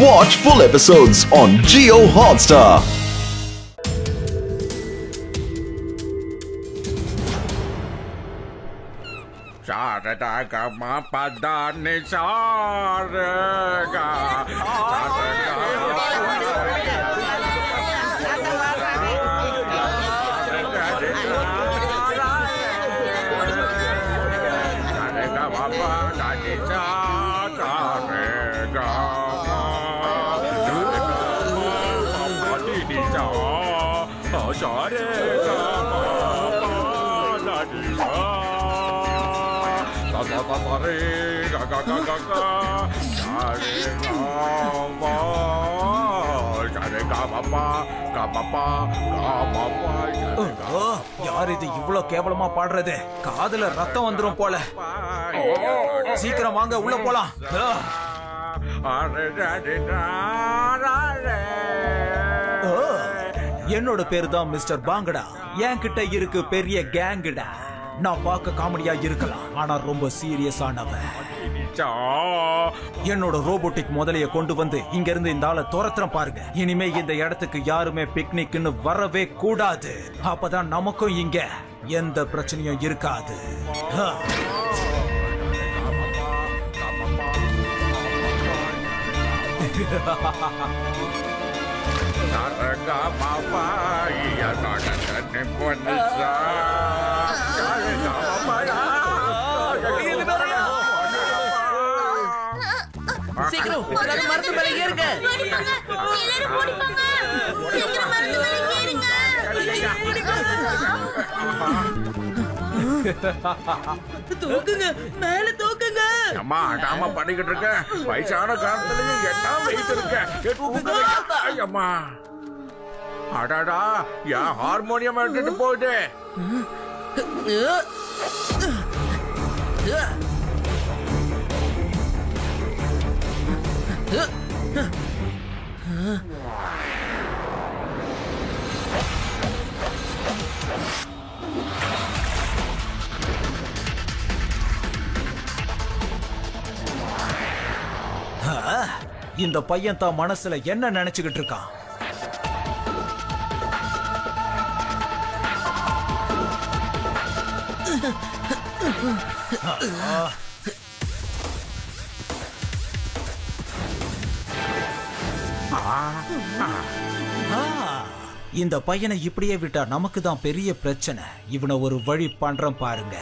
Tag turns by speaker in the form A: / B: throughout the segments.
A: Watch full episodes on Jio Hotstar.
B: யார் இது இவ்ளோ கேவலமா பாடுறது? காதுல ரத்தம் வந்துரும் போல. சீக்கிரம் வாங்க உள்ள போலாம். என்னோட பேரு தான் மிஸ்டர் பாங்கடா. என்கிட்ட இருக்கு பெரிய கேங்குடா. நான் பார்க்க காமெடியா இருக்கலாம், ஆனா ரொம்ப சீரியஸ் ஆனவன். என்னோட ரோபோட்டிக் முதலைய கொண்டு வந்து இங்க இருந்து இந்த ஆளை துரத்துறேன் பாருங்க. இனிமே இந்த இடத்துக்கு யாருமே பிக்னிக்னு வரவே கூடாது. அப்பதான் நமக்கும் இங்க எந்த பிரச்சனையும் இருக்காது.
C: சீக்கிரம் எல்லாரும் மரத்து மேல ஏறுங்க. எல்லாரும் ஓடிப்பாங்க. சீக்கிரம் மரத்து மேல ஏறுங்க. தூக்குங்க, மேல தூக்குங்க.
D: அம்மா நாம பண்ணிக்கிட்டு இருக்க வயசான காலத்துலயும் என்ன வெயிட் இருக்க. அம்மா அடாடா என் ஹார்மோனியம் எடுத்துட்டு போயிட்டு.
B: இந்த பையன் தான் மனசுல என்ன நினைச்சுக்கிட்டு இருக்கான்? இந்த பையனை இப்படியே விட்டா நமக்கு தான் பெரிய பிரச்சனை. இவனை ஒரு வழி பண்றேன் பாருங்க.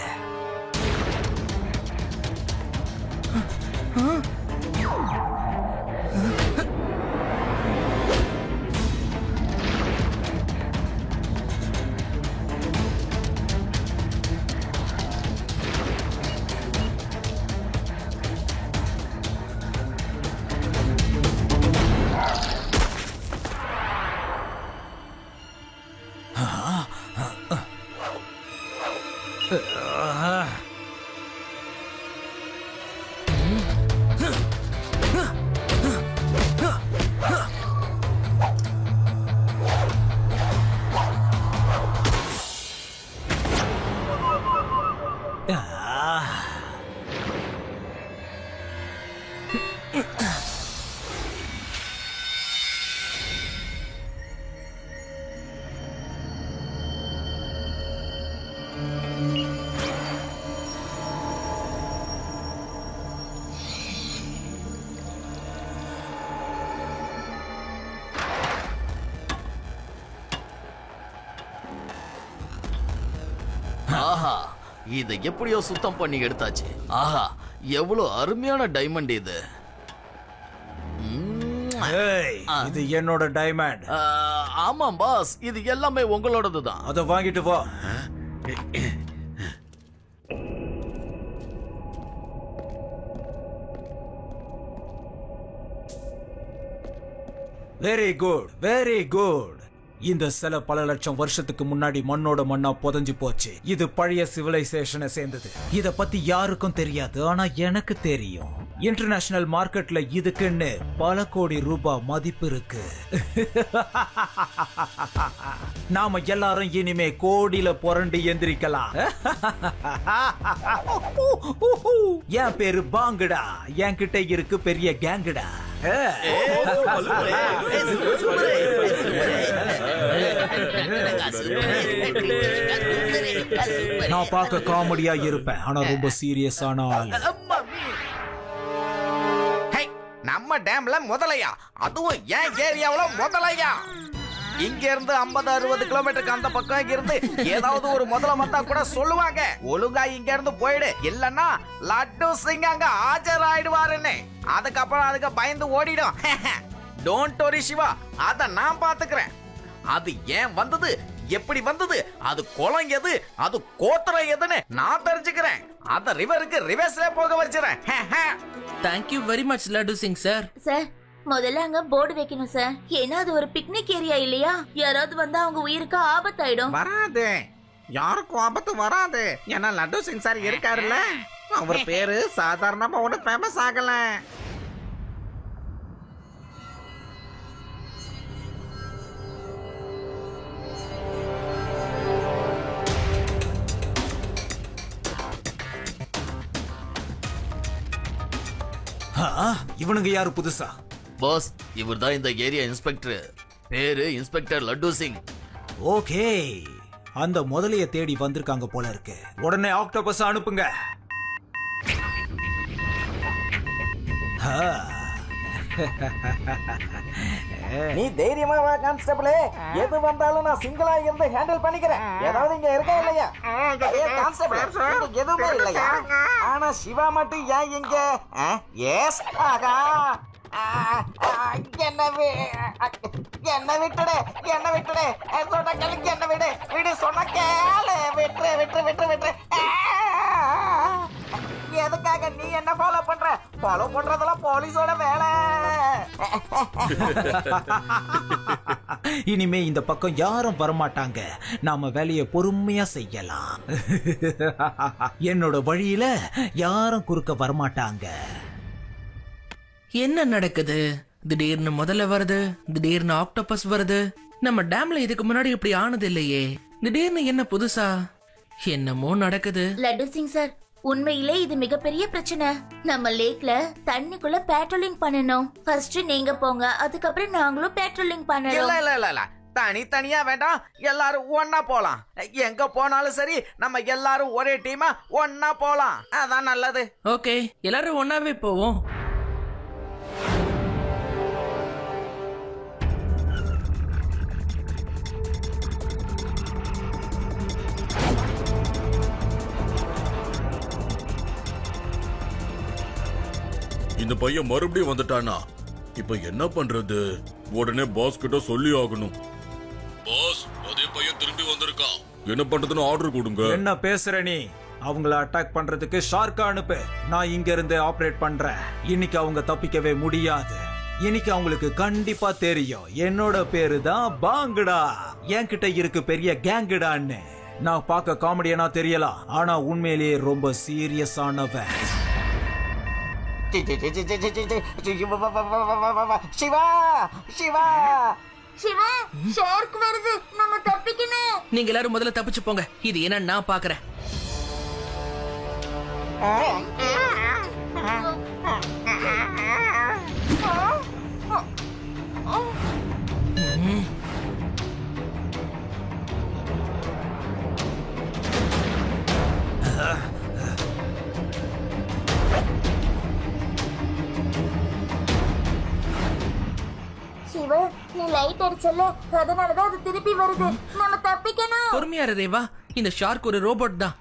C: ஆஹா, இதை எப்படியோ சுத்தம் பண்ணி எடுத்தாச்சு. ஆஹா, எவ்வளவு அருமையான டைமண்ட் இது.
B: இது என்னோட டைமண்ட்.
C: ஆமாம் பாஸ், இது எல்லாமே உங்களோடது தான்.
B: அதை வாங்கிட்டு வா. Very good, very good. இந்த சில பல லட்சம் வருஷத்துக்கு முன்னாடி மண்ணோட மண்ணா புதஞ்சு போச்சு. இது பழைய சிவிலைசேஷனை சேர்ந்தது. இத பத்தி யாருக்கும் தெரியாது, ஆனா எனக்கு தெரியும். இன்டர்நேஷனல் மார்க்கெட்ல இதுக்குன்னு பல கோடி ரூபாய் மதிப்பு இருக்கு. நாம எல்லாரும் இனிமே கோடியில புரண்டு எந்திரிக்கலாம். என் பேரு பாங்குடா. என்கிட்ட இருக்கு பெரிய கேங்குடா. நான் பார்க்க காமெடியா இருப்பேன், ஆனா ரொம்ப சீரியஸான ஆளு.
E: நம்ம டேம்ல முதலையா, அதுவும் ஏன் ஏரியாவுல முதலையா? இங்க இருந்து 50-60 கிலோமீட்டருக்கு அந்த பக்கம் இருந்து ஏதாவது ஒரு முதல்ல வந்தா கூட சொல்லுவாங்க, ஒழுங்கா இங்க இருந்து போயிடு, இல்லன்னா லட்டு சிங் அங்க ஆஜராயிடுவாருன்னு. அதுக்கப்புறம் அதுக்கு பயந்து ஓடிடும். டோன்ட் வரி சிவா, அத நான் பாத்துக்கிறேன். அது ஏன் வந்தது, எப்படி வந்தது, அது குளம் எது, அது கோத்திரம் எதுன்னு நான் தெரிஞ்சுக்கிறேன். அத ரிவருக்கு ரிவர்ஸ்ல போக வச்சிரேன்.
F: Thank you very much laddu Singh sir.
C: Sir, முதல்ல அங்க போர்டு வைக்கணும் சார். ஏன்னா அது ஒரு பிக்னிக் ஏரியா இல்லையா? யாராவது வந்தா அவங்க உயிருக்கு ஆபத்தாயிடும்.
E: வராது, யாருக்கும் ஆபத்து வராது. ஏன்னா லட்டு சிங் சார் இருக்காருல்ல, அவர் பேரு சாதாரணமா ஒண்ணு ஃபேமஸ் ஆகல.
B: இவனுங்க யாரு புதுசா?
G: பாஸ், இவர்தான் இந்த ஏரியா இன்ஸ்பெக்டர். பேரு இன்ஸ்பெக்டர் லட்டு சிங்.
B: ஓகே, அந்த முதலைய தேடி வந்திருக்காங்க போல இருக்கு. உடனே ஆக்டோபஸ் அனுப்புங்க.
E: நீ தைரியமா வா கான்ஸ்டபிள், எது வந்தாலும் நான் சிங்கிளா இருந்து ஹேண்டில் பண்ணிக்கிறேன். ஏதாவது இங்க இருக்கா இல்லையா? கான்ஸ்டபிள், இங்க எதுவுமே இல்லையா? ஆனா சிவா மட்டும் ஏன் இங்க? எஸ், ஆகா, என்ன விட்டுடு, என்ன விட்டுடு, சொன்ன கேளுக்கு, என்ன விடு, விடு, சொன்ன கேளு, விட்டு விட்டு விட்டு விட்டு. எதுக்காக நீ என்ன ஃபாலோ பண்ற? ஃபாலோ பண்றதெல்லாம் போலீஸோட வேலை.
B: இனிமே இந்த பக்கம் யாரும் வரமாட்டாங்க, நாம வேலையை பொறுமையா செய்யலாம். என்னோட வழியில யாரும் குறுக்க வரமாட்டாங்க.
F: என்ன நடக்குது? திடீர்னு முதல்ல வருது, திடீர்னு ஆக்டோபஸ் வருது. நம்ம டேம்ல இதுக்கு முன்னாடி இப்படி ஆனது இல்லையே. திடீர்னு என்ன புதுசா? என்னமோ நடக்குது.
C: லட்டு சிங் சார், உண்மையிலே இது மிகப்பெரிய பிரச்சனை. நம்ம லேக்ல தண்ணிக்குள்ள பேட்ரோலிங் பண்ணணும். ஃபர்ஸ்ட் நீங்க போங்க, அதுக்கப்புறம் நாங்களும் பேட்ரோலிங் பண்ணணும்.
E: இல்ல இல்ல இல்ல இல்ல, தனித்தனியா வேண்டாம், எல்லாரும் ஒன்னா போலாம். எங்க போனாலும் சரி, நம்ம எல்லாரும் ஒரே டீமா ஒன்னா போலாம். அதான் நல்லது.
F: ஓகே, எல்லாரும் ஒன்னாவே போவோம்.
H: இந்த பையன் மறுபடியும் வந்துட்டானா? இப்ப என்ன பண்றது? உடனே பாஸ் கிட்ட சொல்லி ஆகணும். பாஸ், அதே பையன் திரும்பி வந்திருக்கான், என்ன பண்றதுன்னு ஆர்டர் கொடுங்க.
B: என்ன பேசுற நீ? அவங்கள அட்டாக் பண்றதுக்கு ஷார்க்கா அனுப்பு. நான் இங்க இருந்து ஆபரேட் பண்றேன். இன்னைக்கு அவங்க தப்பிக்கவே முடியாது. இன்னைக்கு அவங்களுக்கு கண்டிப்பா தெரியும் என்னோட பேரு தான் பாங்குடா. என்கிட்ட இருக்கு பெரிய கேங்குடான்னு. நான் பார்க்க காமெடியனா தெரியலாம், ஆனா உண்மையிலேயே ரொம்ப சீரியஸானவன்.
E: சிவா, சிவா,
C: சிவா, ஷார்க் வருது, நம்ம தப்பிக்கணும்.
F: நீங்க எல்லாரும் முதல்ல தப்பிச்சு போங்க, இது என்ன நான் பாக்குறேன்.
C: சிவா, நீ லைட் அடிச்சல, அதனாலதான் அது திருப்பி வருது. நம்ம தப்பிக்கணும்.
F: பொறுமையா இரு தேவா, இந்த ஷார்க் ஒரு ரோபோட் தான்.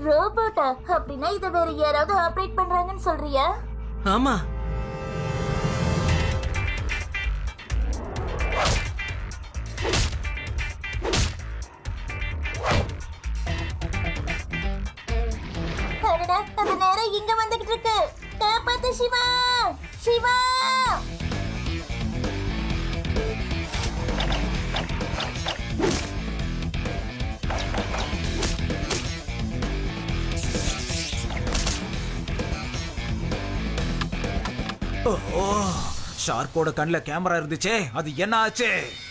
C: ரோபோட்டா? அப்படின்னா இத வேற யாராவது ஆபரேட் பண்றாங்கன்னு சொல்றியா?
F: ஆமா.
C: அது நேரா இங்க வந்துகிட்டு இருக்கு. காப்பாத்து சிவா, சிவா.
B: ஷார்க்கோட கண்ணுல கேமரா இருந்துச்சே, அது என்ன ஆச்சு?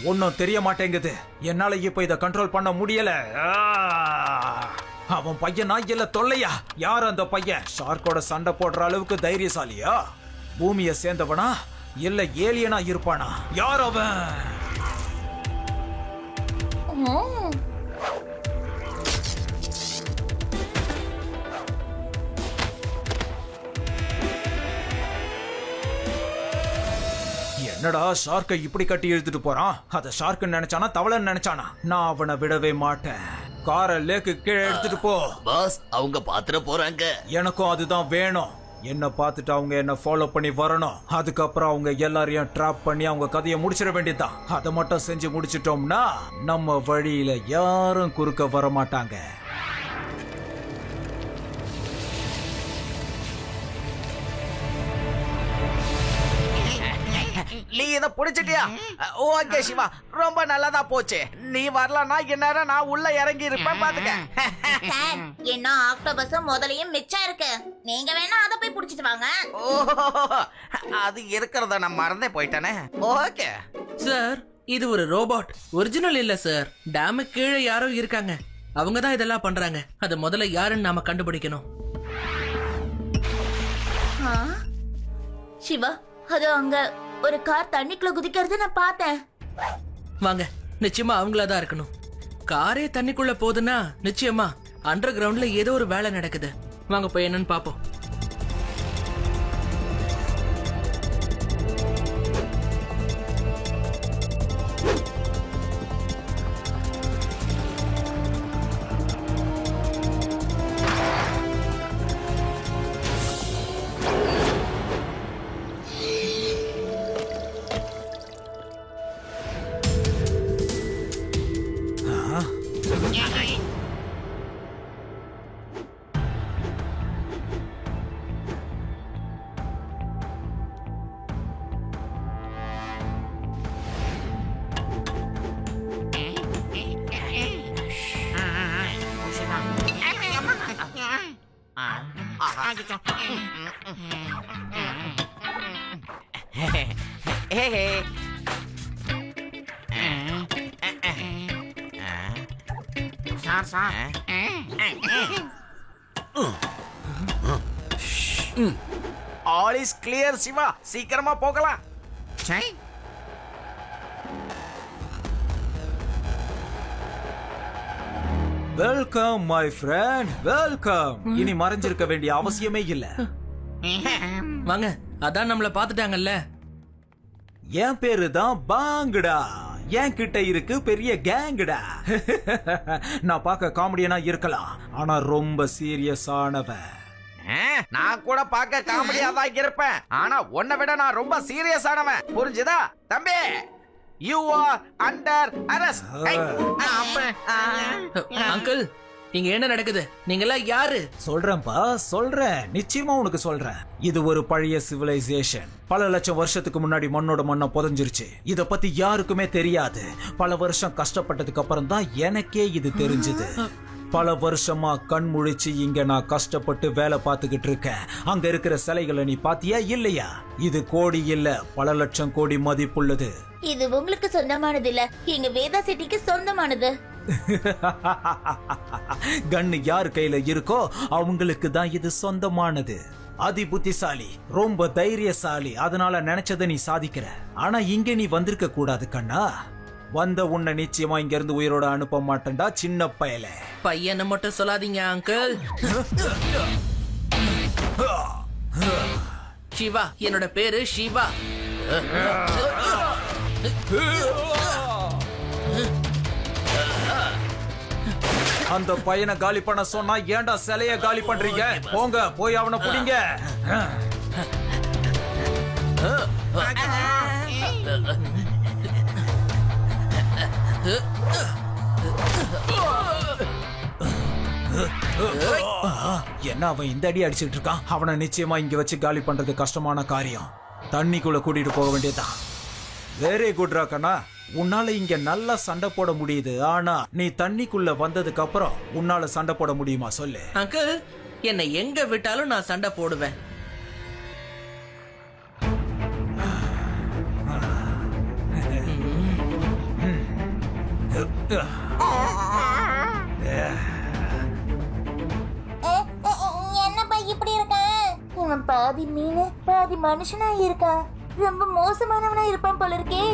B: ஒன்னும் தெரிய மாட்டேங்குது. என்னால இப்ப இத கண்ட்ரோல் பண்ண முடியல. அவன் பையனா இல்ல தொல்லையா? யார் அந்த பையன்? ஷார்க்கோட சண்டை போடுற அளவுக்கு தைரியசாலியா? பூமியை சேர்ந்தவனா இல்ல ஏலியனா இருப்பானா? யார் அவன்? என்னடா ஷார்க்கை இப்படி கட்டி இழுத்துட்டு போறான்? அத ஷார்க்குன்னு நினைச்சானா தவளைன்னு நினைச்சானா? நான் அவனை விடவே மாட்டேன். காரை லேக்கு கீழே எடுத்துட்டு போ.
G: பாஸ், அவங்க பாத்திர போறாங்க.
B: எனக்கும் அதுதான் வேணும். என்ன பார்த்துட்டு அவங்க என்ன ஃபாலோ பண்ணி வரணும். அதுக்கப்புறம் அவங்க எல்லாரையும் ட்ராப் பண்ணி அவங்க கதையை முடிச்சிட வேண்டியதுதான். அதை மட்டும் செஞ்சு முடிச்சிட்டோம்னா நம்ம வழியில யாரும் குறுக்க வர மாட்டாங்க.
E: நீ இத புடிச்சிட்டியா? ஓகே சிவா, ரொம்ப நல்லதா போச்சு. நீ வரலன்னா இந்நேரம் நான் உள்ள இறங்கி இருப்பேன் பாத்துக்க.
C: சார், என்ன ஆக்டோபஸும் முதலையும் மிச்சம் இருக்கு. நீங்க வேணா அதை போய் புடிச்சிட்டு வாங்க.
E: ஓ, அது இருக்கிறத நான் மறந்தே போயிட்டேனே. ஓகே
F: சார், இது ஒரு ரோபோட், ஒரிஜினல் இல்ல சார். டேமுக்கு கீழே யாரோ இருக்காங்க, அவங்க தான் இதெல்லாம் பண்றாங்க. அது முதல்ல யாருன்னு நாம கண்டுபிடிக்கணும்.
C: சிவா, அது அங்க ஒரு கார் தண்ணிக்குள்ள குதிக்கிறது நான் பார்த்தேன்.
F: வாங்க, நிச்சயமா அவங்களா இருக்கணும். காரே தண்ணிக்குள்ள போகுதுன்னா நிச்சயமா அண்டர் கிரவுண்ட்ல ஏதோ ஒரு வேலை நடக்குது. வாங்க போய் என்னன்னு பாப்போம்.
E: ஆல் இஸ் கிளியர் சிவா, சீக்கிரமா போகலாம்.
B: Welcome my friend, welcome. இனி மறைஞ்சிருக்க வேண்டிய அவசியமே இல்ல.
F: வாங்க, அதான் நம்மள பாத்துட்டாங்கல்ல.
B: என் பேரு தான் பாங்குடா. என் கிட்ட இருக்கு பெரிய கேங்குடா. நான் பார்க்க காமெடியனா இருக்கலாம், ஆனா ரொம்ப சீரியஸானவன்.
E: நான் கூட பார்க்க காமெடியா தான் இருப்பேன், ஆனா உன்னை விட நான் ரொம்ப சீரியஸானவன். புரிஞ்சுதா தம்பி? You are under arrest.
F: Uncle, இங்க என்ன நடக்குது? நீங்கெல்லாம் யாரு?
B: சொல்றேன்பா, சொல்றேன். நிச்சயமா உனக்கு சொல்றேன். இது ஒரு பழைய சிவிலைசேஷன். பல லட்சம் வருஷத்துக்கு முன்னாடி மண்ணோட மண்ணை புதைஞ்சிருச்சு. இத பத்தி யாருக்குமே தெரியாது. பல வருஷம் கஷ்டப்பட்டதுக்கு அப்புறம் தான் எனக்கே இது தெரிஞ்சது. பல வருஷமா கண் முழிச்சு இங்க நான் கஷ்டப்பட்டு வேலை பார்த்துக்கிட்டு இருக்கேன். அங்க இருக்கிற சிலைகளை நீ பாத்தியா இல்லையா? இது கோடி இல்ல, பல லட்சம் கோடி மதிப்புள்ளது.
C: இது உங்களுக்கு சொந்தமானது இல்ல, எங்க வேதா சிட்டிக்கு சொந்தமானது.
B: கண்ணு யார் கையில இருக்கோ அவங்களுக்கு தான் இது சொந்தமானது. அதி புத்திசாலி, ரொம்ப தைரியசாலி. அதனால நினைச்சதை நீ சாதிக்கிற. ஆனா இங்க நீ வந்திருக்க கூடாது கண்ணா. வந்த உன்னை நிச்சயமா இங்க இருந்து உயிரோட அனுப்ப மாட்டேன்டா சின்ன பயல.
F: பையனை மட்டும் சொல்லாதீங்க அங்கிள். சிவா, என்னோட பேரு சிவா.
B: அந்த பையனை காலி பண்ண சொன்னா ஏன்டா சிலைய காலி பண்றீங்க? போங்க, போய் அவனை புடிங்க. என்ன அவன் இந்த அடி அடிச்சுட்டு இருக்கான்? அவனை நிச்சயமா இங்க வச்சு காலி பண்றது கஷ்டமான காரியம். தண்ணிக்குள்ள கூட்டிட்டு போக வேண்டியதான். வெரி குட் ராக்கண்ணா, உன்னால இங்க நல்லா சண்டை போட முடியுது. ஆனா நீ தண்ணிக்குள்ள வந்ததுக்கு அப்புறம் உன்னால சண்டை போட முடியுமா சொல்லு?
F: அங்கிள், என்னை எங்க விட்டாலும் நான் சண்டை போடுவேன்.
C: என்னப்பா இப்படி இருக்க? உங்க அவன் பாதி மீன் பாதி மனுஷனா இருக்கான். ரொம்ப மோசமானவனா இருப்பான் போல இருக்கே.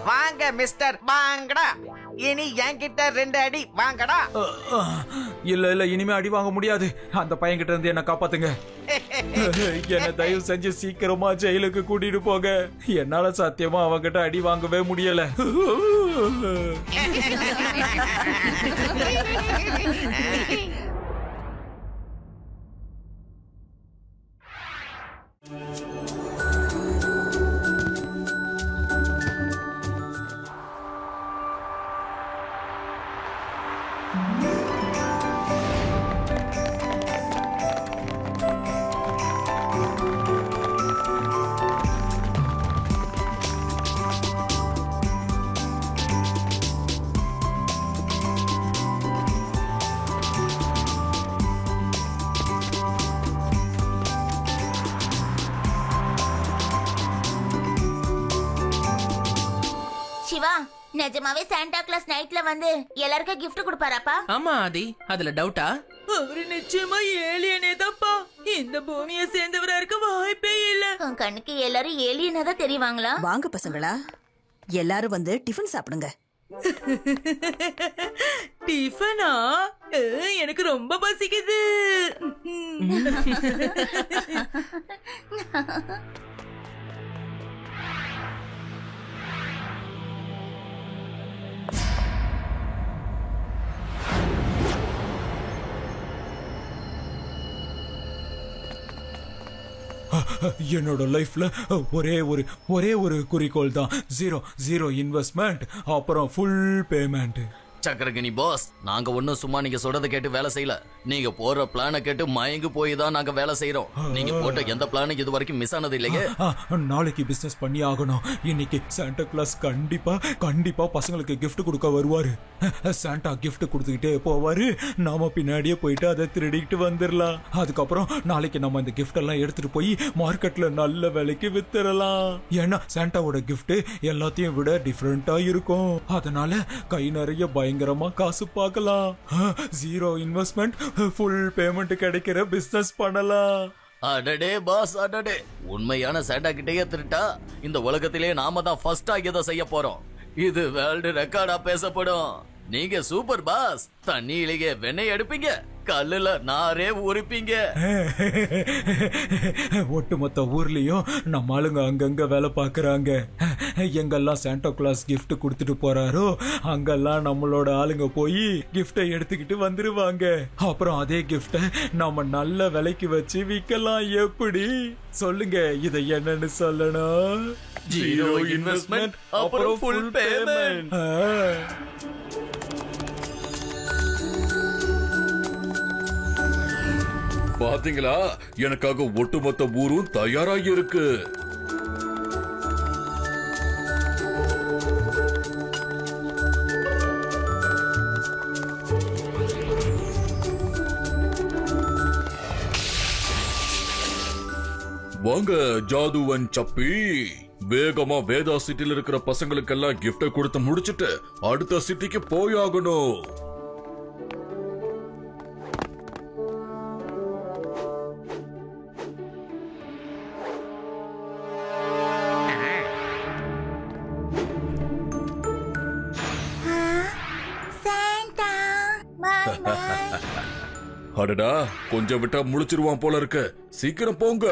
E: வாங்க மிஸ்டர் பாங்கடா, இனி என்கிட்ட 2 அடி வாங்கடா.
B: இல்ல இனிமே அடி வாங்க முடியாது. அந்த பையன் கிட்ட இருந்து என்ன காப்பாத்துங்க. என்ன தயவு செஞ்சு சீக்கிரமா ஜெயிலுக்கு கூட்டிட்டு போங்க. என்னால சத்தியமா அவங்கிட்ட அடி வாங்கவே முடியல.
C: சிவா, நிஜமாவே சாண்டா கிளாஸ் நைட்ல வந்து எல்லாருக்கும் gift கொடுப்பாராப்பா?
F: ஆமா ஆதி, அதுல டவுட்டா?
I: அவரு நிச்சயமா ஏலியனே தான்ப்பா. இந்த பூமியை சேர்ந்தவரா இருக்க வாய்ப்பே இல்ல.
C: உன் கண்ணுக்கு எல்லாரும் ஏலியனா தான் தெரிவாங்களா?
J: வாங்க பசங்களா, எல்லாரும் வந்து டிஃபன் சாப்பிடுங்க.
I: டிஃபனா? எனக்கு ரொம்ப பசிக்குது.
B: என்னோட லைஃப்ல ஒரே ஒரு குறிக்கோள் தான். ஜீரோ இன்வெஸ்ட்மெண்ட், அப்புறம் ஃபுல் பேமெண்ட்.
G: சக்கரகிணி பாஸ், நாங்க ஒன்னும் சும்மா நீங்க சொல்றத கேட்டு வேலை செய்யல. நீங்க போற பிளான கேட்டு மயங்கி போய் தான் நாங்க வேலை செய்யறோம். நீங்க போட்ட எந்த பிளானும் இது வரைக்கும் மிஸ் ஆனது இல்லையே.
B: நாளைக்கு பிசினஸ் பண்ணி ஆகணும். இன்னைக்கு சாண்டா கிளாஸ் கண்டிப்பா பசங்களுக்கு gift கொடுக்க வருவாரு. சாண்டா gift கொடுத்துக்கிட்டே போவாரு. நாம பின்னாடியே போயிட்டு அதை திருடிக்கிட்டு வந்துடலாம். அதுக்கப்புறம் நாளைக்கு நம்ம இந்த gift எல்லாம் எடுத்துட்டு போய் மார்க்கெட்ல நல்ல விலைக்கு வித்துறலாம். ஏன்னா சாண்டாவோட gift எல்லாத்தையும் விட டிஃபரெண்டா இருக்கும். அதனால கை நிறைய பயங்கரமா காசு பார்க்கலாம். ஜீரோ இன்வெஸ்ட்மெண்ட், ஃபுல் பேமெண்ட் கிடைக்கிற பிசினஸ் பண்ணலாம்.
G: அடடே பாஸ், அடடே, உண்மையான சாண்டா கிட்டயே திருட்டா இந்த உலகத்திலே நாம தான் ஃபர்ஸ்டா இதை செய்ய போறோம். இது வேர்ல்டு ரெக்கார்டா பேசப்படும். நீங்க சூப்பர் பாஸ். தண்ணியிலேயே வெண்ணெய் எடுப்பீங்க, கல்லுல நாரே உரிப்பீங்க.
B: ஒட்டுமொத்த ஊர்லயும் நம்ம ஆளுங்க அங்கங்க வேலை பாக்குறாங்க. எங்கெல்லாம் சாண்டா கிளாஸ் gift கொடுத்துட்டு போறாரோ அங்கெல்லாம் நம்மளோட ஆளுங்க போய் கிஃப்டை எடுத்துக்கிட்டு வந்துருவாங்க. அப்புறம் அதே கிஃப்ட நம்ம நல்ல விலைக்கு வச்சு விக்கலாம். எப்படி சொல்லுங்க, இதை என்னன்னு சொல்லணும்?
G: ஜீரோ இன்வெஸ்ட்மெண்ட் அப்புறம் ஃபுல் பேமெண்ட்.
H: பாத்தீங்களா, எனக்காக ஒட்டுமொத்த ஊரும் தயாராகி இருக்கு. வாங்க ஜாதுவன் சப்பி, வேகமா வேதா சிட்டில இருக்கிற பசங்களுக்கெல்லாம் கிஃப்ட கொடுத்து முடிச்சிட்டு அடுத்த சிட்டிக்கு போயாகணும். அடடா, கொஞ்சம் விட்டா முழிச்சிருவான் போல இருக்கு. சீக்கிரம் போங்க.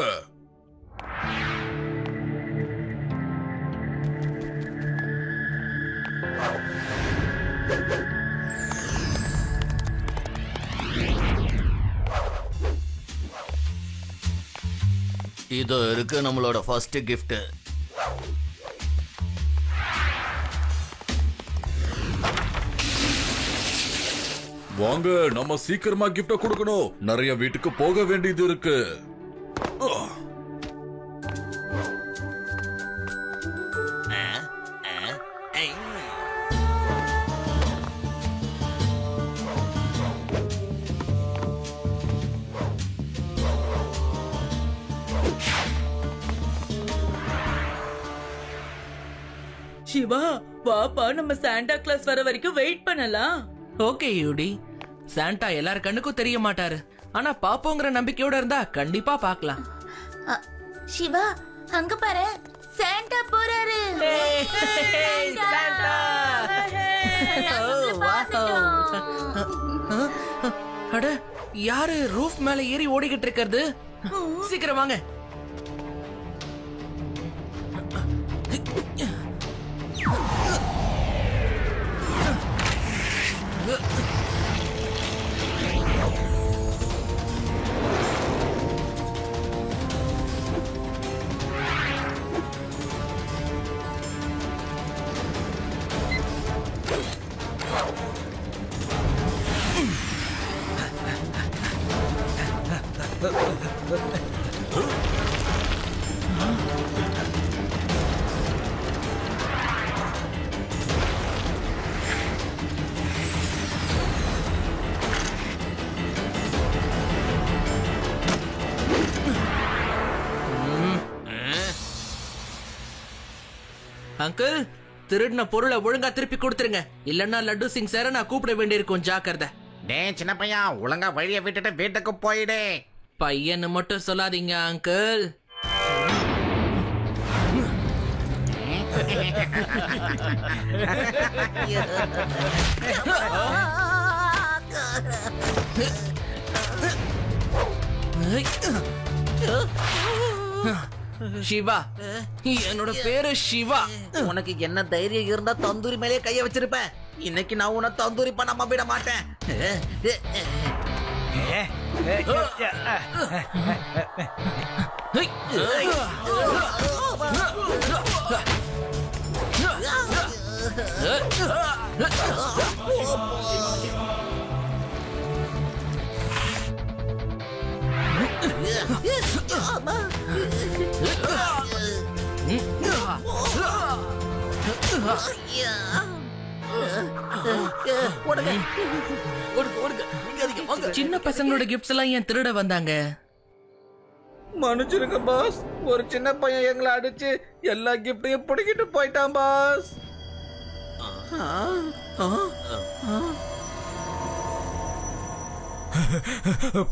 G: இதோ இருக்கு நம்மளோட ஃபர்ஸ்ட் gift.
H: வாங்க, நம்ம சீக்கிரமா கிஃப்ட கொடுக்கணும். நிறைய வீட்டுக்கு போக வேண்டியது இருக்கு.
I: சிவா, பாப்பா, நம்ம சாண்டா கிளாஸ் வர வரைக்கும் வெயிட் பண்ணலாம்.
F: ஓகே யூடி, சாண்டா எல்லார் கண்ணுக்கும் தெரிய மாட்டாரு. ஆனா பாப்போங்கிற நம்பிக்கையோட இருந்தா கண்டிப்பா பாக்கலாம்.
C: சிவா, அங்க பாரு, சாண்டா போறாரு.
F: அட, யாரு ரூஃப் மேல ஏறி ஓடிக்கிட்டு இருக்கிறது? சீக்கிரம் வாங்க. அங்கிள், திருடின பொருளை ஒழுங்கா திருப்பி கொடுத்துருங்க. இல்லன்னா லட்டு சிங் சார நான் கூப்பிட வேண்டியிருக்கும். ஜாக்கிரதை.
E: டேய் சின்ன பையன், ஒழுங்கா வழியை விட்டுட்டு வீட்டுக்கு போயிடு.
F: பையன்னு மட்டும் சொல்லாதீங்க அங்கிள். சிவா, என்னோட பேரு சிவா.
E: உனக்கு என்ன தைரியம் இருந்தா தந்தூரி மேலே கைய வச்சிருப்ப. இன்னைக்கு நான் உன்னை தந்தூரி பண்ணாம விட மாட்டேன்.
F: சின்ன பசங்களோட கிஃப்ட்ஸ் எல்லாம் ஏன் திருட வந்தாங்க?
E: மன்னிச்சிருங்க பாஸ், ஒரு சின்ன பையன் எங்களை அடிச்சு எல்லா கிஃப்டையும் பிடிக்கிட்டு போயிட்டான் பாஸ்.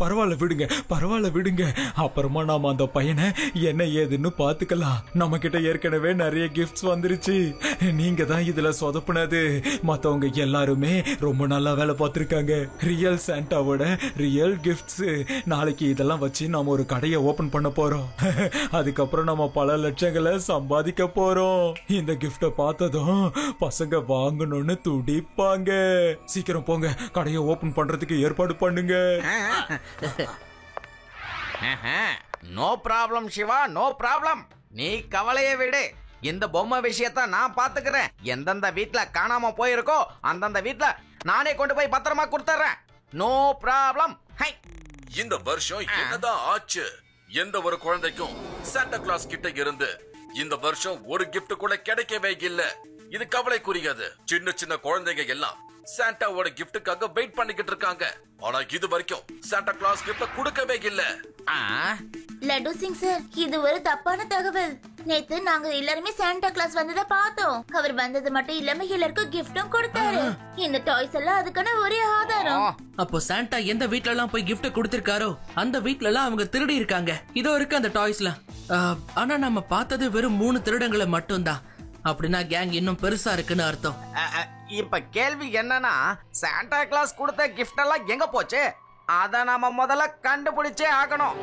B: பரவாயில்ல விடுங்க. அப்புறமா நாம அந்த பையனை என்ன ஏதுன்னு பாத்துக்கலாம். நம்ம கிட்ட ஏற்கனவே நிறைய கிஃப்ட்ஸ் வந்துருச்சு. நீங்க தான் இதுல சொதப்புனது. மத்தவங்க எல்லாருமே ரொம்ப நல்லா வேலை பார்த்திருக்காங்க. ரியல் சாண்டாவோட ரியல் கிஃப்ட்ஸ். நாளைக்கு இதெல்லாம் வச்சு நாம ஒரு கடையை ஓபன் பண்ண போறோம். அதுக்கப்புறம் நம்ம பல லட்சங்களை சம்பாதிக்க போறோம். இந்த கிஃப்ட பார்த்ததும் பசங்க வாங்கணும்னு துடிப்பாங்க. சீக்கிரம் போங்க, கடையை ஓபன் பண்றதுக்கு ஏற்பாடு பண்ணுங்க.
E: No problem Shiva, no problem. நீ கவலையை விடு. இந்த பொம்மை விஷயத்த நான் பாத்துக்கிறேன். எந்தெந்த வீட்ல காணாம போயிருக்கோ அந்தந்த வீட்ல நானே கொண்டு போய் பத்திரமா கொடுத்துறேன். No problem.
H: இந்த வருஷம் என்னதான் ஆச்சு? எந்த ஒரு குழந்தைக்கும் சாண்டா கிளாஸ் கிட்ட இருந்து இந்த வருஷம் ஒரு கிஃப்ட் கூட கிடைக்கவே இல்ல. இது கவலைக்குரியது. சின்ன சின்ன குழந்தைங்க எல்லாம் சாண்டாவோட கிஃப்ட்டுக்காக வெயிட் பண்ணிக்கிட்டு இருக்காங்க. ஆனா இது வரைக்கும் சாண்டா கிளாஸ் கிஃப்ட் கொடுக்கவே இல்ல.
C: லட்டு சிங் சார், இது ஒரு தப்பான தகவல். நேத்து நாங்க எல்லாருமே சாண்டா கிளாஸ் வந்ததை பார்த்தோம். அவர் வந்தது மட்டும் இல்லாம எல்லாருக்கும் கிஃப்டும் கொடுத்தாரு. இந்த டாய்ஸ் எல்லாம் அதுக்கான ஒரே ஆதாரம்.
F: அப்போ சாண்டா எந்த வீட்ல எல்லாம் போய் கிஃப்ட் கொடுத்திருக்காரோ அந்த வீட்ல எல்லாம் அவங்க திருடி இருக்காங்க. இதோ இருக்கு அந்த டாய்ஸ்லாம். ஆனா நம்ம பார்த்தது வெறும் 3 திருடங்களை மட்டும்தான். அப்படின்னா கேங் இன்னும் பெருசா இருக்குன்னு அர்த்தம்.
E: இப்ப கேள்வி என்னன்னா, சாண்டா கிளாஸ் கொடுத்த கிஃப்ட் எல்லாம் எங்க போச்சு? அத நாம முதல்ல கண்டுபிடிச்சே ஆகணும்.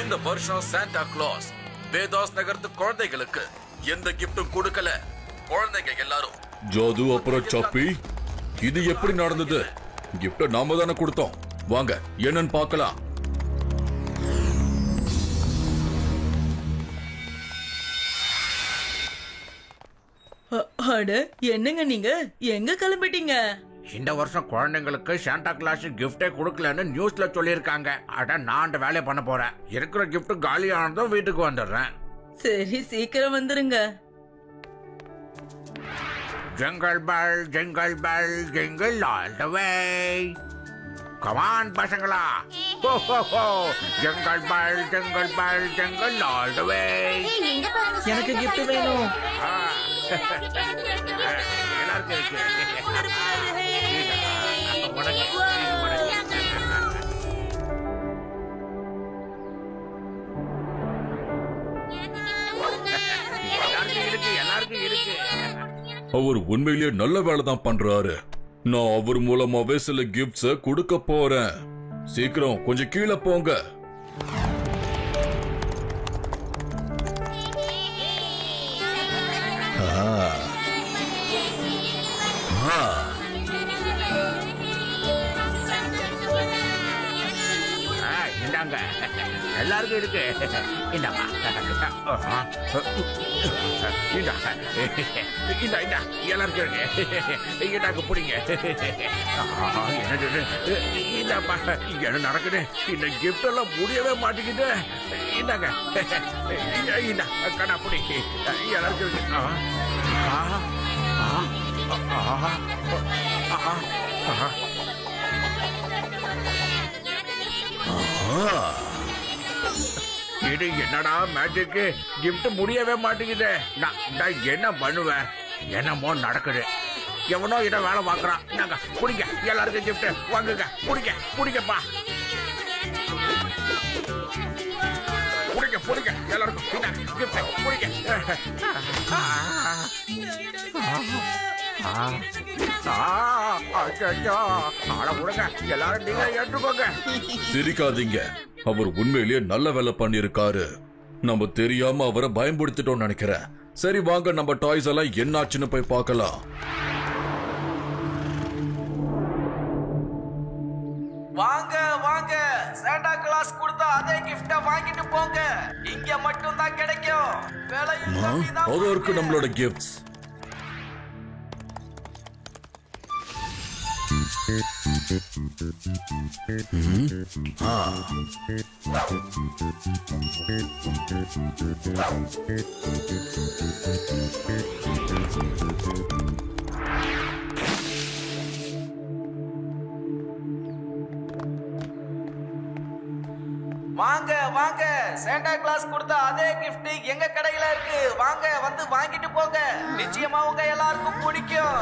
H: இந்த வருஷம் சாண்டா கிளாஸ் வேதாஸ் நகரத்து குழந்தைகளுக்கு எந்த கிஃப்டும் கொடுக்கல. குழந்தைங்க எல்லாரும் ஜாது அப்புறம் சப்பி, இது எப்படி நடந்தது? கிஃப்ட நாம தானே கொடுத்தோம். வாங்க என்னன்னு பார்க்கலாம்.
I: அட என்னங்க நீங்க எங்க கிளம்பிட்டீங்க?
D: இந்த வருஷம் குழந்தைங்களுக்கு சாண்டா கிளாஸ் கிஃப்டே கொடுக்கலன்னு நியூஸ்ல சொல்லியிருக்காங்க. அட நான் அந்த வேலையை பண்ண போறேன். இருக்கிற கிஃப்ட் காலியானதும் வீட்டுக்கு வந்துடுறேன்.
I: சரி, சீக்கிரம் வந்துருங்க.
D: Jingle bell jingle bell jingle all the way. Come on பசங்களா, ho ho ho. Jingle bell jingle all the way.
I: எனக்கு gift வேணும்.
D: எல்லாருக்கும் இருக்கு. எல்லாருக்கும் இருக்கு.
H: அவர் உண்மையிலேயே நல்ல வேலை தான் பண்றாரு. நான் அவர் மூலமாவே சில கிஃப்ட்ஸ் கொடுக்க போறேன். சீக்கிரம் கொஞ்சம் கீழே போங்க.
D: இந்தாங்க, எல்லாருக்கும் இருக்கு. இந்தாமா, இந்தா எல்லாருக்கும் இருக்கு. இந்தாங்க பிடிங்க. இந்தாப்பா, என்ன நடக்குது? இந்த கிஃப்ட் எல்லாம் முடியவே மாட்டேங்குது. இந்தாங்க, இந்தா கண்ணா பிடி. எல்லாருக்கும் இருக்கு. இது என்னடா மேஜிக்? கிஃப்ட் முடியவே மாட்டேங்குது. நான் என்ன பண்ணுவேன்? என்னமோ நடக்குது. எவனோ இட வேலை பார்க்கறான். நாங்க புடிங்க, எல்லாருக்கும் கிஃப்ட் வாங்குங்க. புடிங்கப்பா, புடிங்க எல்லாருக்கும் கிஃப்ட் புடிங்க. எல்லாரும் நீங்க ஏற்றுக்கோங்க.
H: சிரிக்காதீங்க. அவர் உண்மையிலேயே நல்ல வேலை பண்ணிருக்காரு. நம்ம தெரியாம அவரை பயன்படுத்திட்டோம் நினைக்கிறேன். சரி வாங்க, நம்ம டாய்ஸ் எல்லாம் என்னாச்சுன்னு போய் பார்க்கலாம்.
E: வாங்க வாங்க, சாண்டா கிளாஸ் கொடுத்த அதே கிஃப்ட வாங்கிட்டு போங்க. இங்க மட்டும் தான் கிடைக்கும். விலையும் கம்மி தான்.
H: அதற்கு நம்மளோட கிஃப்ட்ஸ்.
E: வாங்க வாங்க, சாண்டா கிளாஸ் கொடுத்த அதே gift எங்க கடையில இருக்கு. வாங்க வந்து வாங்கிட்டு போங்க. நிச்சயமா உங்க எல்லாருக்கும் பிடிக்கும்.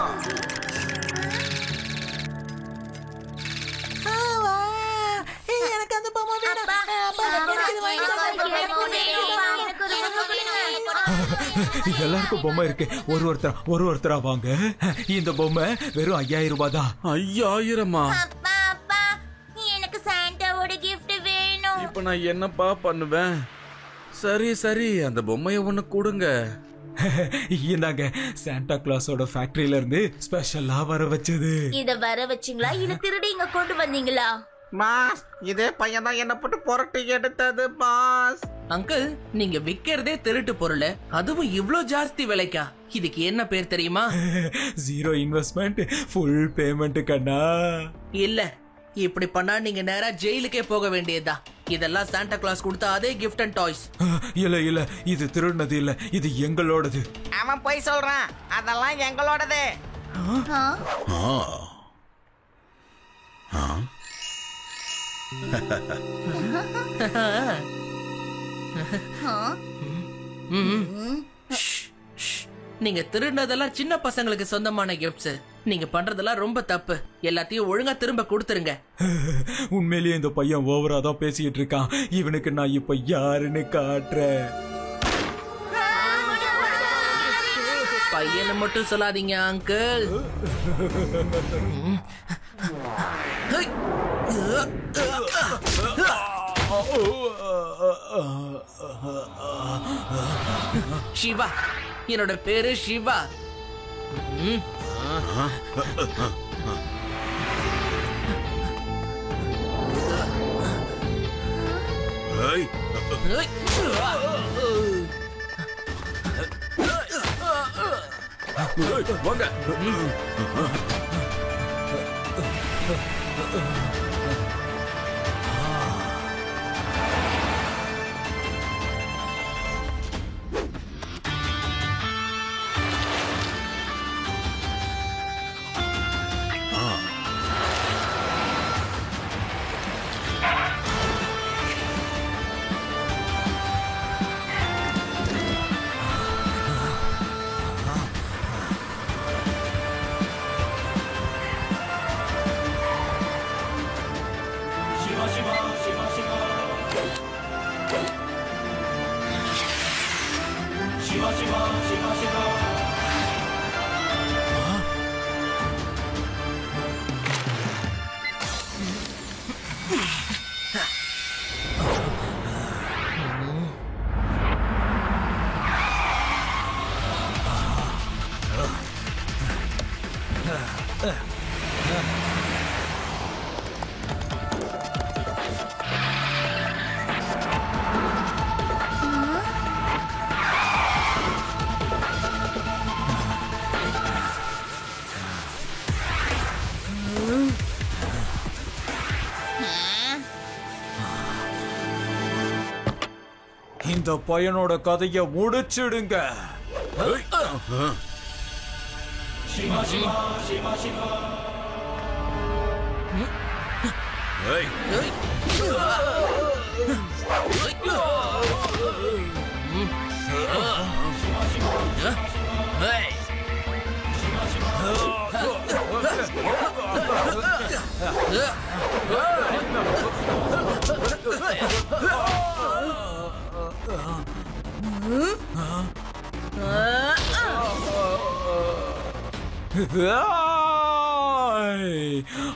I: எனக்கு அந்த பொம்மை வேணும்.
B: எல்லாருக்கும் பொம்மை இருக்கு. ஒரு ஒருத்தரா வாங்க. இந்த பொம்மை வெறும் 5000 ரூபாய் தான்.
D: 5000மா?
C: எனக்கு சாண்டாவோட gift வேணும்.
D: இப்ப நான் என்னப்பா பண்ணுவேன்? சரி அந்த பொம்மைய ஒண்ணு கொடுங்க.
B: இந்தாங்க, சாண்டா கிளாஸோட ஃபேக்டரியில இருந்து ஸ்பெஷலா வர வச்சது.
C: இத வர வச்சீங்களா இல்ல திருடி இங்க கொண்டு வந்தீங்களா?
E: பாஸ், இதே பையன் தான் என்ன போட்டு புரட்டி எடுத்தது பாஸ்.
F: அங்கிள், நீங்க விக்கிறதே திருட்டு பொருள், அதுவும் இவ்ளோ ஜாஸ்தி விலைக்கா? இதுக்கு என்ன பேர் தெரியுமா?
B: ஜீரோ இன்வெஸ்ட்மெண்ட் ஃபுல் பேமெண்ட் கண்ணா.
F: இல்ல, இப்படி பண்ணா நீங்க நேரா ஜெயிலுக்கே போக வேண்டியதா. இதெல்லாம் சாண்டா கிளாஸ் கொடுத்த அதே கிஃப்ட் அண்ட் டாய்ஸ்.
B: இல்ல இது திருடினது இல்ல, இது எங்களோடது.
E: அவன் போய் சொல்றான், அதெல்லாம் எங்களோடது.
F: நீங்க திருடினதெல்லாம் சின்ன பசங்களுக்கு சொந்தமான கிஃப்ட்ஸ். நீங்க பண்றதெல்லாம் ரொம்ப தப்பு. எல்லாத்தையும் ஒழுங்கா திரும்ப கொடுத்துருங்க.
B: உண்மையிலேயே இந்த பையன் ஓவரா தான் பேசிட்டு இருக்கான். இவனுக்கு நான் இப்ப யாருன்னு காட்டுறேன்.
F: பையனை மட்டும் சொல்லாதீங்க அங்கிள். சிவா, என்னோட பேரு சிவா.
D: வாங்க.
B: இந்த பையனோட கதைய முடிச்சிடுங்க.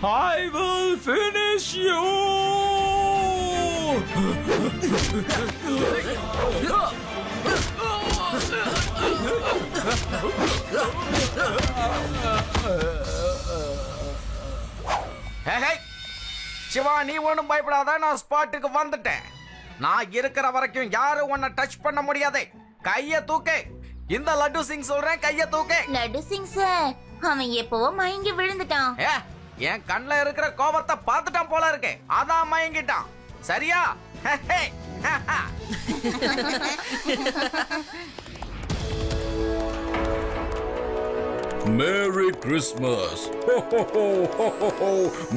B: I will finish you.
E: Siva, நீ ஒண்ணும் பயப்படாத. நான் ஸ்பாட்டுக்கு வந்துட்டேன். நான் இருக்கிற வரைக்கும் யாரும் உன்னை டச் பண்ண முடியாது. கைய தூக்கு. இந்த லட்டு சிங் சொல்றேன், கைய தூக்கு.
C: லட்டு சிங் சார், அவன் எப்பவோ மயங்கி விழுந்துட்டான்.
E: என் கண்ணுல இருக்கிற கோபத்தை பார்த்துட்டான் போல இருக்கு. அதான் மயங்கிட்டான். சரியா?
H: Merry Christmas. Ho ho ho ho ho ho.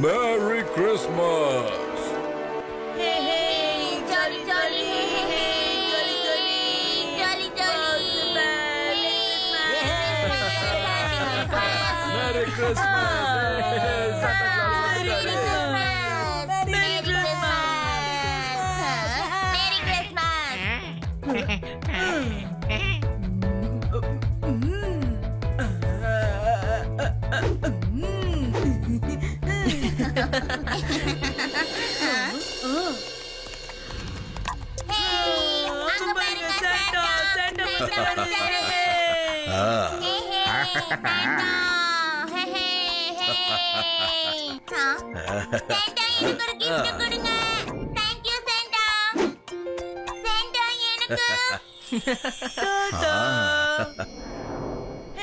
H: Merry Christmas.
C: Hey hey, jolly jolly hey hey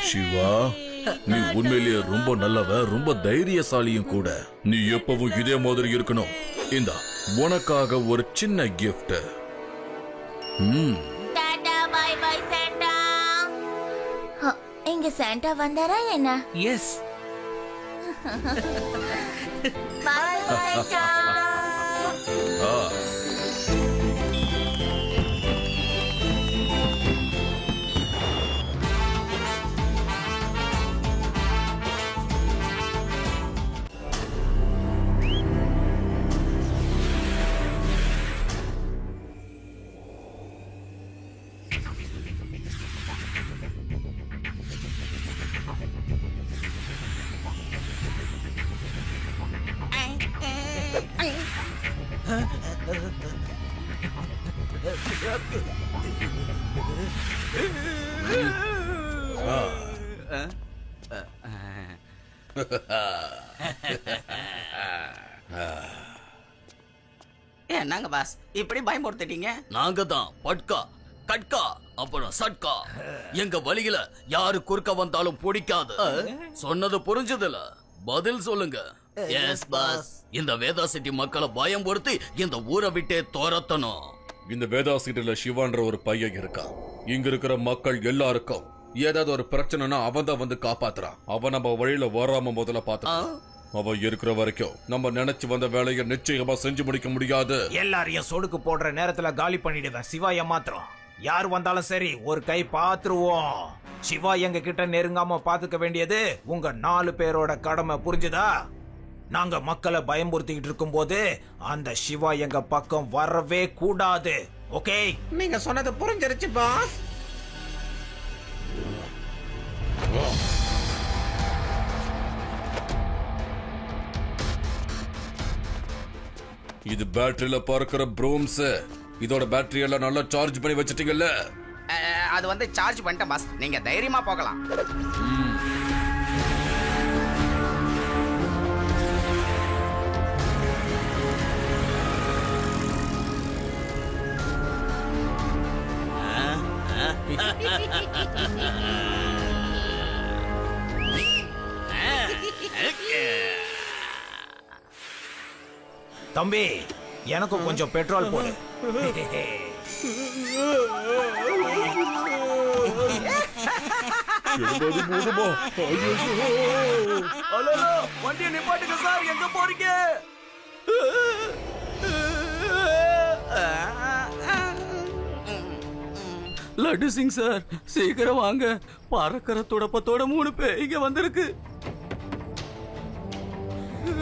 H: Siva, நீ உண்மையிலேயே ரொம்ப நல்லவ, ரொம்ப தைரியசாலியும் கூட. நீ எப்பவும் இதே மாதிரி இருக்கணும். இந்தா உனக்காக ஒரு சின்ன gift.
C: Tata bye bye Santa. இங்க சாண்டா வந்தாரா என்ன?
F: எஸ்.
C: Bye Santa.
E: என்னங்க பாஸ் இப்படி பயமுறுத்திட்டீங்க?
G: நாங்க தான் பட்கா, கட்கா, அப்புறம் சட்கா. எங்க வழியில யாரு குறுக்க வந்தாலும் பிடிக்காது. சொன்னது புரிஞ்சதுல பதில் சொல்லுங்க. Yes boss. இந்த வேதா சிட்டி மக்களை பயம்படுத்தி இந்த ஊரை விட்டே துரத்தணும்.
H: இந்த வேதா சிட்டில சிவான்ற ஒரு பையன் இருக்கான். இங்க இருக்கிற மக்கள் எல்லாருக்கும் ஏதாவது ஒரு பிரச்சனைனா அவன் தான் வந்து காப்பாத்துறான். அவன் நம்ம வழியில வராம முதல்ல பாத்துறான். அவன் இருக்கிற வரைக்கும் நம்ம நினைச்சு வந்த வேலையை நிச்சயமா செஞ்சு முடிக்க முடியாது.
B: எல்லாரையும் சொடுக்கு போடுற நேரத்துல காலி பண்ணிடுவேன். சிவா ஏமாத்திரம். யார் வந்தாலும் சரி ஒரு கை பாத்துருவோம். சிவா எங்க கிட்ட நெருங்காம பாத்துக்க வேண்டியது உங்க 4 பேரோட கடமை, புரிஞ்சுதா? நாங்க மக்களை பயமுறுத்திக்கிட்டு இருக்கும் போது அந்த சிவா எங்க பக்கம் வரவே கூடாது. ஓகே,
E: நீங்க சொன்னது புரிஞ்சிருச்சு பாஸ்.
H: இது பேட்டரியில பறக்கிற ப்ரூம்ஸ். இதோட பேட்டரி எல்லாம் நல்லா சார்ஜ் பண்ணி வச்சிட்டீங்கல்ல?
E: அது வந்து சார்ஜ் பண்ணிட்டேன் பாஸ். நீங்க தைரியமா போகலாம்.
B: தம்பி, எனக்கும் கொஞ்சம் பெட்ரோல் போடு.
E: வண்டியை நிப்பாட்டுங்க சார். எங்க போறீங்க?
G: லட்டு சிங் சார், சீக்கிரம் வாங்க. பறக்கிற துடப்பத்தோட 3 பேர் இங்க வந்திருக்கு.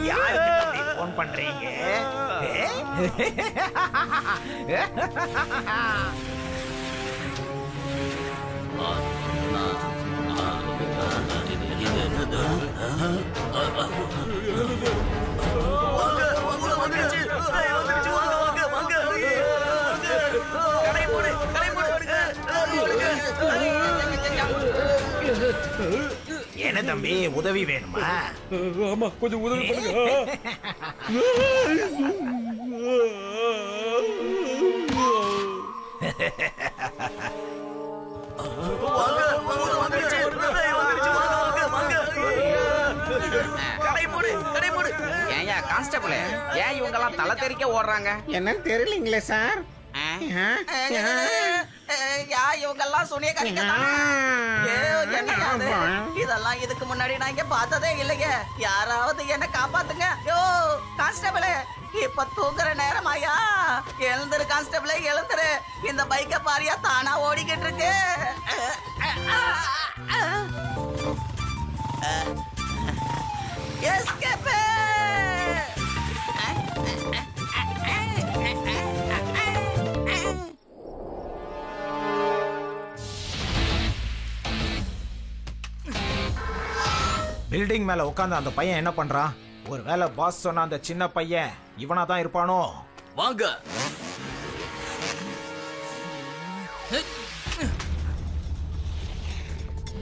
B: யாருக்கு போன் பண்றீங்க? என்ன தம்பி, உதவி வேணுமா?
H: ஆமா, கொஞ்சம் உதவி பண்ணுங்க.
E: ஏயா கான்ஸ்டபிள், ஏன் இவங்க எல்லாம் தலை தெறிக்க ஓடுறாங்க?
K: என்ன தெரியலீங்களே சார்.
E: இவங்கெல்லாம் சுனியக்காரிங்க இதெல்லாம் இதுக்கு முன்னாடி நான் இங்க பார்த்ததே இல்லையே. யாராவது என்ன காப்பாத்துங்க. யோ கான்ஸ்டபிள், இப்ப தூங்குற நேரமாயா? எழுந்துரு கான்ஸ்டபிள், எழுந்துரு. இந்த பைக்க பாரியா தானா ஓடிக்கிட்டு இருக்கு.
B: பில்டிங் மேல உட்கார்ந்து அந்த பையன் என்ன பண்றான்? ஒருவேளை பாஸ் சொன்ன அந்த சின்ன பையன் இவனா தான் இருப்பானோ?
G: வாங்க.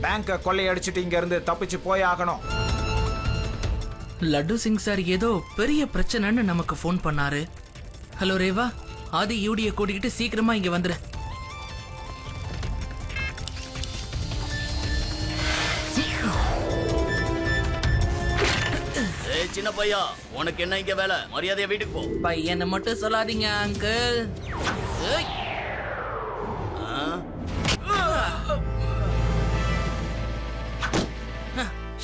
B: பேங்க கொள்ளையடிச்சிட்டு இங்க இருந்து தப்பிச்சு போய் ஆகணும்.
F: லட்டு சிங் சார் ஏதோ பெரிய பிரச்சனைன்னு நமக்கு ஃபோன் பண்ணாரு. ஹலோ ரேவா, ஆதி யூடிய கூட்டிக்கிட்டு சீக்கிரமா இங்க வந்துரு.
G: சின்ன பையா, உனக்கு என்ன இங்க வேலை? மரியாதையா வீட்டுக்கு போ.
F: பையனை மட்டும் சொல்லாதீங்க அங்கிள்.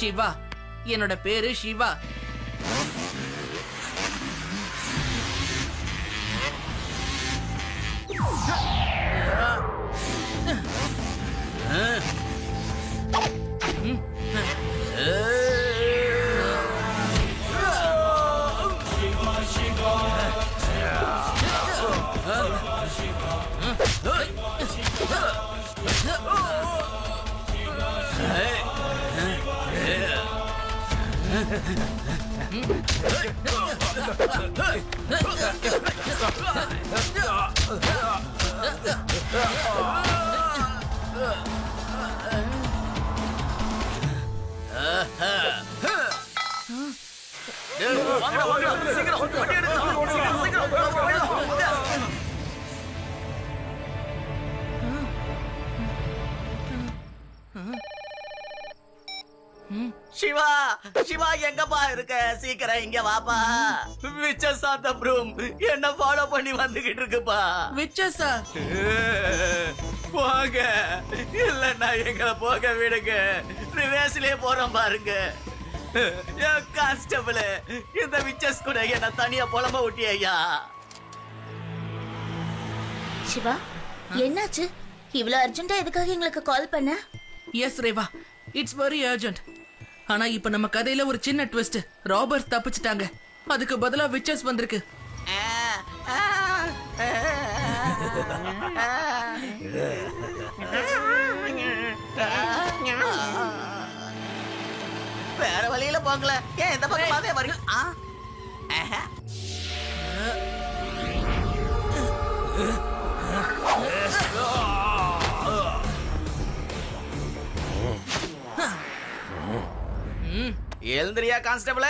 F: சிவா, என்னோட பேரு சிவா.
G: சிவா, சிவா எங்கப்பா இருக்க? சீக்கிரம் இங்க வாப்பா. விச்சஸா த ப்ரூம் என்ன ஃபாலோ பண்ணி வந்துகிட்டு இருக்குப்பா.
F: விச்சஸா?
G: போங்க, இல்லன்னா எங்களை போக விடுங்க. ரிவேஸ்லயே போறோம் பாருங்க. கான்ஸ்டபிள், இந்த விச்சஸ் கூட என்ன தனியா புலம்ப விட்டியா?
C: சிவா, என்னாச்சு? இவ்வளவு அர்ஜென்ட்டா எதுக்காக எங்களுக்கு கால் பண்ண?
F: Yes Reva, it's very urgent. ஆனா இப்ப நம்ம கதையில ஒரு சின்ன ட்விஸ்ட். ராபர்ஸ் தப்பிச்சிட்டாங்க, அதுக்கு பதிலா விச்சஸ் வந்திருக்கு.
G: வேற வழியில போங்கல, ஏன் இந்த பக்கம் பாதே வரீங்க? எழுந்திரியா கான்ஸ்டபிள்,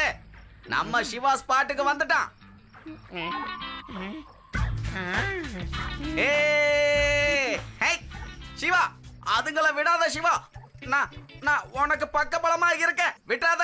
G: நம்ம சிவா ஸ்பாட்டுக்கு வந்துட்டான். சிவா, அதுங்களை விடாத சிவா. நான் உனக்கு பக்கபலமா இருக்கேன், விட்டாத.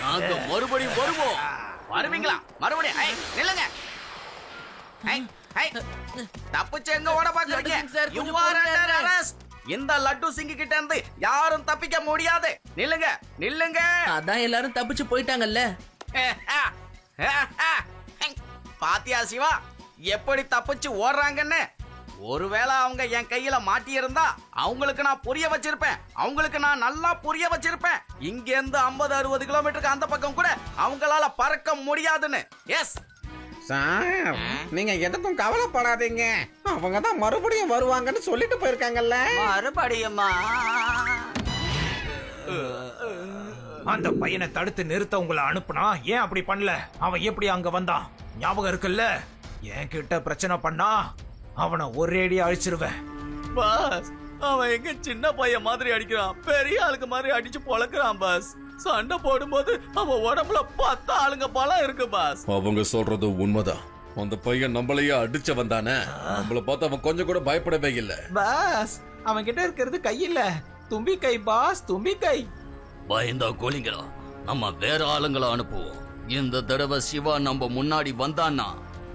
G: நாங்க மறுபடியும் வருவோம். வருவீங்களா? மறுபடியும் நில்லுங்க. தப்பிச்சு எங்க ஓட பாக்குறீங்க? இந்த லட்டு சிங் கிட்ட இருந்து யாரும் தப்பிக்க முடியாது. நில்லுங்க, நில்லுங்க.
F: அதான் எல்லாரும் தப்பிச்சு போயிட்டாங்கல்ல.
E: பாத்தியா சிவா, எப்படி தப்பிச்சு ஓடுறாங்கன்னு? ஒருவேளை அவங்க என் கையில மாட்டி இருந்தா அவங்களுக்கு நான் புரிய வச்சிருப்பேன். அவங்களுக்கு நான் நல்லா புரிய வச்சிருப்பேன். இங்க இருந்து 50-60 கிலோமீட்டருக்கு அந்த பக்கம் கூட அவங்களால பறக்க முடியாதுன்னு. எஸ்
K: சார், நீங்க எதுக்கும் கவலைப்படாதீங்க. அவங்க தான் மறுபடியும் வருவாங்கன்னு சொல்லிட்டு போயிருக்காங்கல்ல.
E: மறுபடியுமா?
B: அந்த பையனை தடுத்து நிறுத்த உங்களை அனுப்புனா ஏன் அப்படி பண்ணல? அவன் எப்படி அங்க வந்தான் ஞாபகம் இருக்குல்ல? என்கிட்ட பிரச்சனை பண்ணா அவனை ஒரேடியா அழிச்சிருவேன்.
G: பாஸ், அவன் எங்க சின்ன பையன் மாதிரி அடிக்கிறான், பெரிய ஆளுக்கு மாதிரி அடிச்சு பொழக்கிறான் பாஸ். சண்டை போடும்போது அவன் உடம்புல 10 ஆளுங்க பலம் இருக்கு பாஸ்.
H: அவங்க சொல்றது உண்மைதான். அந்த பையன் நம்மளையே அடிச்ச வந்தானே, நம்மள பார்த்து அவன் கொஞ்சம் கூட பயப்படவே இல்ல.
B: பாஸ், அவன் கிட்ட இருக்கிறது கை இல்ல, தும்பி கை பாஸ், தும்பி கை.
G: பயந்தா கோலிங்களா, நம்ம வேற ஆளுங்களை அனுப்புவோம். இந்த தடவை சிவா நம்ம முன்னாடி வந்தான்னா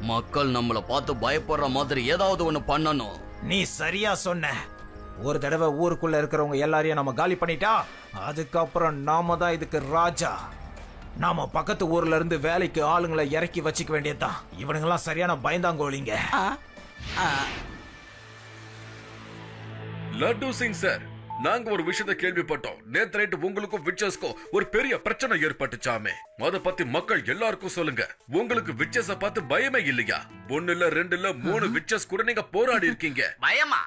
G: மக்கள் நம்மள பார்த்து பயப்படுற மாதிரி ஏதாவது ஒண்ணு பண்ணணும்.
B: நீ சரியா சொன்ன. ஒரு தடவை ஊருக்குள்ள இருக்கிறவங்க எல்லாரையும் நம்ம காலி பண்ணிட்டா அதுக்கப்புறம் நாம தான் இதுக்கு ராஜா. நாம பக்கத்து ஊர்ல இருந்து வேலைக்கு ஆளுங்களை இறக்கி வச்சுக்க வேண்டியதுதான். இவனுங்கெல்லாம் சரியான பயந்தாங்கோலிங்க.
H: லட்டு சிங் சார், நாங்க ஒரு விஷயத்தை கேள்விப்பட்டோம். நேத்து நைட்டு உங்களுக்கும் விட்சஸ்க்கும் ஒரு பெரிய பிரச்சனை ஏற்பட்டுச்சாமே. அத பத்தி மக்கள் எல்லாருக்கும் சொல்லுங்க. உங்களுக்கு விட்சஸ பார்த்து பயமே இல்லையா? 1 இல்ல 2 இல்ல 3 விட்சஸ் கூட நீங்க போராடி இருக்கீங்க.
E: பயமா?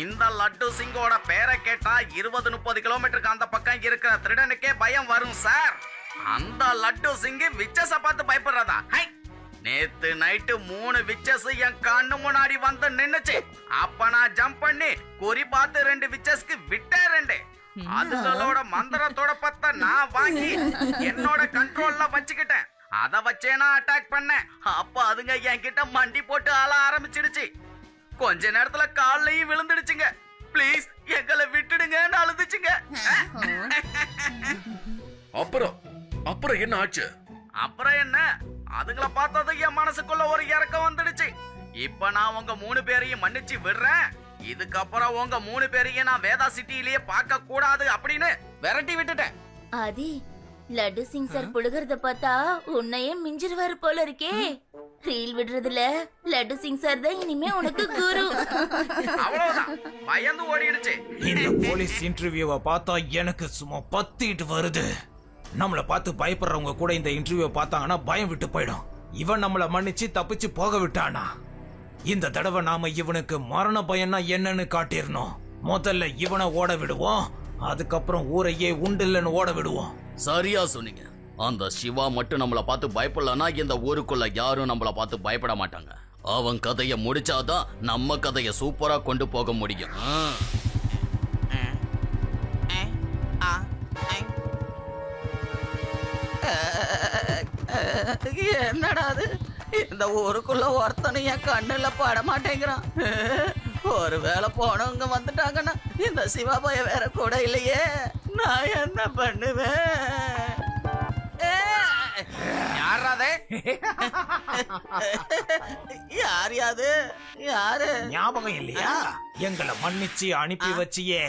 E: இந்த லட்டு சிங்கோட பேரை கேட்டா 20-30 கிலோமீட்டருக்கு அந்த பக்கம் இருக்கிற திருடனுக்கே பயம் வரும் சார். அந்த லட்டு சிங்கு விச்சஸ பார்த்து பயப்படுறதா? நேத்து நைட்டு 3 விச்சஸ் என் கண்ணு முன்னாடி வந்து நின்னுச்சு. அப்ப நான் ஜம்ப் பண்ணி குறி பார்த்து 2 விச்சஸ்க்கு விட்டேன். அதுகளோட மந்திரத்தோட பத்த நான் வாங்கி என்னோட கண்ட்ரோல்ல வச்சுக்கிட்டேன். அத வச்சே நான் அட்டாக் பண்ணேன். அப்ப அதுங்க என்கிட்ட மண்டி போட்டு ஆள ஆரம்பிச்சிடுச்சு. கொஞ்ச நேரத்துல காலையும் விழுந்துடுச்சுங்க. ப்ளீஸ் எங்களை விட்டுடுங்கன்னு அழுதுச்சுங்க.
H: அப்புறம் என்ன ஆச்சு?
E: அப்புறம் என்ன, அதுங்களை பார்த்தது என் மனசுக்குள்ள ஒரு இறக்கம் வந்துடுச்சு. இப்ப நான் உங்க 3 பேரையும் மன்னிச்சு விடுறேன். இதுக்கப்புறம் உங்க 3 பேரையும் நான் வேதா சிட்டியிலேயே பார்க்க கூடாது அப்படின்னு விரட்டி விட்டுட்டேன்.
C: ஆதி, லட்டு சிங் சார் புழுகிறத பார்த்தா உன்னையே மிஞ்சிருவாரு போல இருக்கே. ரீல் விடுறதுல லட்டு சிங் சார் தான் இனிமே உனக்கு குரு.
E: அவ்வளவுதான், பயந்து ஓடிடுச்சு.
B: இந்த போலீஸ் இன்டர்வியூவை பார்த்தா எனக்கு சும்மா பத்திட்டு வருது. நம்மள பார்த்து பயப்படுறவங்க கூட இந்த இன்டர்வியூ பார்த்தாங்கன்னா பயம் விட்டு போயிடும். இவன் நம்மள மன்னிச்சு தப்பிச்சு போக விட்டானா? இந்த தடவை நாம இவனுக்கு மரண பயம்னா என்னன்னு காட்டிடணும். முதல்ல இவனை ஓட விடுவோம், அதுக்கப்புறம் ஊரையே உண்டில்லன்னு ஓட விடுவோம்.
G: சரியா சொன்னீங்க. அந்த சிவா மட்டும் நம்மள பார்த்து பயப்படலனா இந்த ஊருக்குள்ள யாரும் நம்மள பார்த்து பயப்பட மாட்டாங்க. அவன் கதையை முடிச்சாதான் நம்ம கதையை சூப்பரா கொண்டு போக முடியும்.
E: என்னடா அது, இந்த ஊருக்குள்ள ஒருத்தனும் என் கண்ணுல பட மாட்டேங்கிறான். ஒருவேளை போனவங்க வந்துட்டாங்கன்னா இந்த சிவாபாய வேற கூட இல்லையே, நான் என்ன பண்ணுவேன்? யாரு யாரு
B: ஞாபகம் இல்லையா? எங்களை மன்னிச்சு அனுப்பி வச்சியே.